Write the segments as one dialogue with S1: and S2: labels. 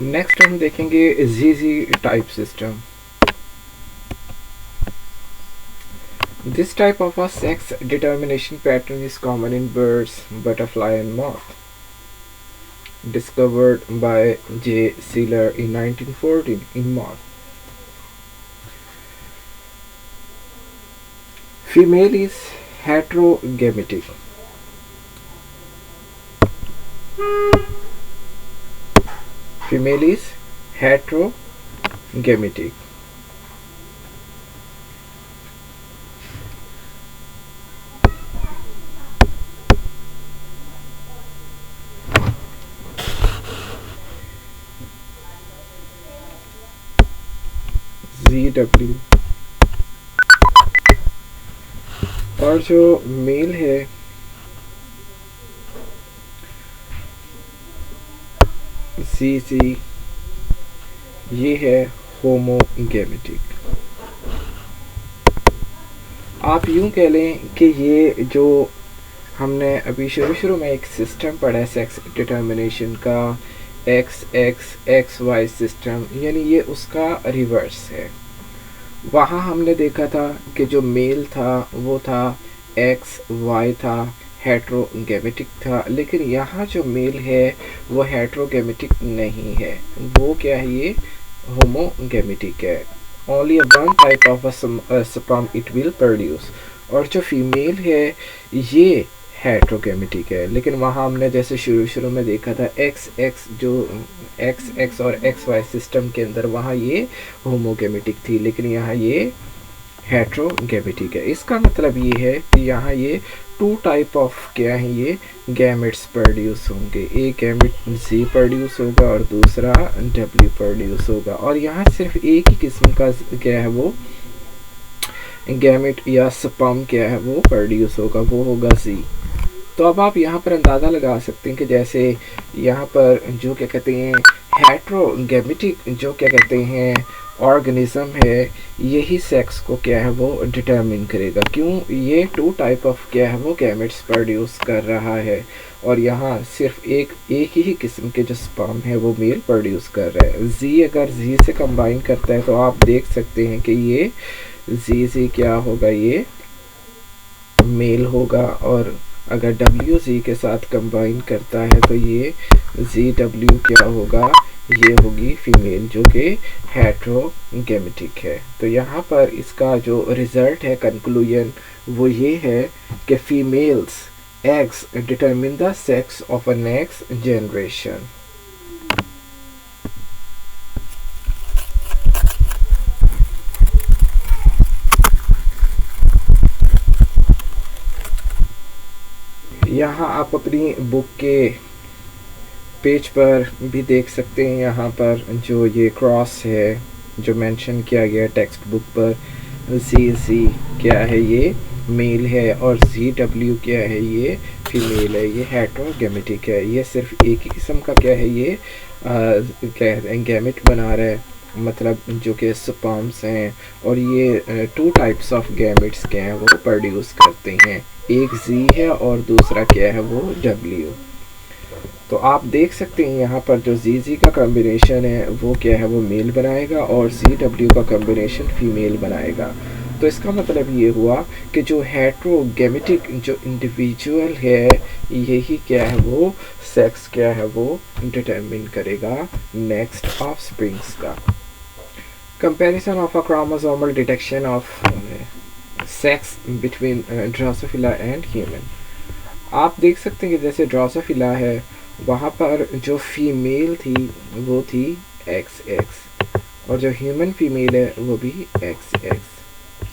S1: Next हम देखेंगे ZZ type system. This type of a sex determination pattern is common in birds, butterfly and moth. Discovered by J. Sealer in 1914 in moth. Female is heterogametic. Female is heterogametic. ZW. और जो mail है CC, ये है homogametic. आप यूं कह लें कि ये जो हमने अभी शुरू में एक सिस्टम पढ़ा है सेक्स डिटर्मिनेशन का, XY सिस्टम, यानी ये उसका रिवर्स है. वहाँ हमने देखा था कि जो मेल था वो था XY था, हेट्रोगेमेटिक था. लेकिन यहाँ जो मेल है वो हेट्रोगेमेटिक नहीं है, वो क्या है, ये होमोगेमेटिक है. Only one type of sperm it will produce. और जो फीमेल है ये हेट्रोगेमेटिक है. लेकिन वहाँ हमने जैसे शुरू में देखा था XX और XY सिस्टम के अंदर वहाँ ये होमोगेमेटिक थी, लेकिन यहाँ ये हेट्रोगेमेटिक है. इसका मतलब ये है कि यहाँ ये टू टाइप ऑफ क्या है, ये गैमेट्स प्रोड्यूस होंगे. एक गैमेट Z प्रोड्यूस होगा और दूसरा W प्रोड्यूस होगा. और यहाँ सिर्फ एक ही किस्म का क्या है वो गैमेट या स्पर्म क्या है वो प्रोड्यूस होगा, वो होगा Z. तो अब आप यहाँ पर अंदाज़ा लगा सकते हैं कि जैसे यहाँ पर जो क्या कहते हैं हेट्रोगेमेटिक जो क्या कहते हैं ऑर्गेनिज्म है, यही सेक्स को क्या है वो डिटरमिन करेगा. क्यों, ये टू टाइप ऑफ क्या है वो गैमेट्स प्रोड्यूस कर रहा है और यहाँ सिर्फ एक ही किस्म के जो स्पर्म है वो मेल प्रोड्यूस कर रहा है. Z अगर Z से कंबाइन करता है तो आप देख सकते हैं कि ये Z क्या होगा, ये मेल होगा. और अगर WZ के साथ कंबाइन करता है तो ये ZW क्या होगा, ये होगी फीमेल जो कि हेट्रोगेमेटिक है. तो यहाँ पर इसका जो रिजल्ट है, कंक्लूजन, वो ये है कि females eggs determine the sex of a next generation. यहाँ आप अपनी बुक के पेज पर भी देख सकते हैं. यहाँ पर जो ये क्रॉस है जो मेंशन किया गया टेक्स्ट बुक पर, ZZ क्या है, ये मेल है और ZW क्या है, ये फीमेल है. ये हेट्रोगेमेटिक है. ये सिर्फ एक ही किस्म का क्या है, ये क्या है गैमेट बना रहा है, मतलब जो कि स्पर्म्स हैं. और ये टू टाइप्स ऑफ गैमेट्स क्या हैं वो प्रोड्यूस करते हैं. एक Z है और दूसरा क्या है वो W. तो आप देख सकते हैं यहाँ पर जो ZZ का कॉम्बिनेशन है वो क्या है वो मेल बनाएगा और ZW का कॉम्बिनेशन फीमेल बनाएगा. तो इसका मतलब ये हुआ कि जो हेट्रोगेमेटिक जो इंडिविजुअल है यही क्या है वो सेक्स क्या है वो डिटरमिन करेगा नेक्स्ट ऑफस्प्रिंग्स का. Comparison of a chromosomal detection of sex between Drosophila and human. आप देख सकते हैं कि जैसे ड्रोसोफिला है वहाँ पर जो फीमेल थी वो थी XX और जो ह्यूमन फीमेल है वो भी XX.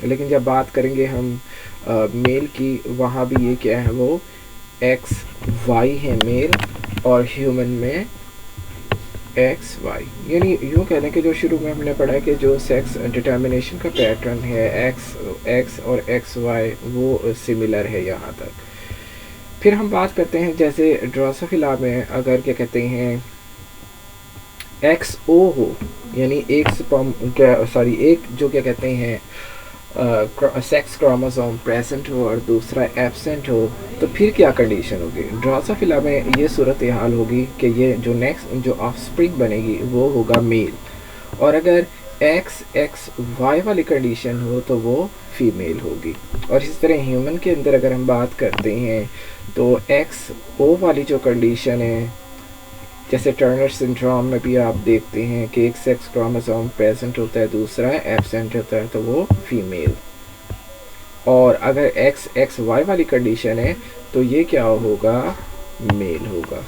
S1: लेकिन जब बात करेंगे हम मेल की, वहाँ भी ये क्या है वो XY है मेल और ह्यूमन में XY. यानी यूँ कह लें कि जो शुरू में हमने पढ़ा कि जो सेक्स डिटर्मिनेशन का पैटर्न है X और XY वो सिमिलर है यहाँ तक. फिर हम बात करते हैं जैसे ड्रोसोफिला में अगर क्या कहते हैं XO हो, यानी एक स्पर्म क्या एक जो क्या कहते हैं सेक्स क्रोमोसोम प्रेजेंट हो और दूसरा एब्सेंट हो, तो फिर क्या कंडीशन होगी? ड्रोसोफिला में ये सूरत हाल होगी कि ये जो नेक्स्ट जो ऑफस्प्रिंग बनेगी वो होगा मेल, और अगर एक्स एक्स वाई वाली कंडीशन हो तो वो फीमेल होगी। और इस तरह ह्यूमन के अंदर अगर हम बात करते हैं तो एक्स ओ वाली जो कंडीशन है, जैसे टर्नर सिंड्रोम में भी आप देखते हैं कि एक सेक्स क्रोमोसोम प्रेजेंट होता है, दूसरा एब्सेंट होता है, तो वो फीमेल। और अगर एक्स एक्स वाई वाली कंडीशन है तो ये क्या होगा? मेल होगा।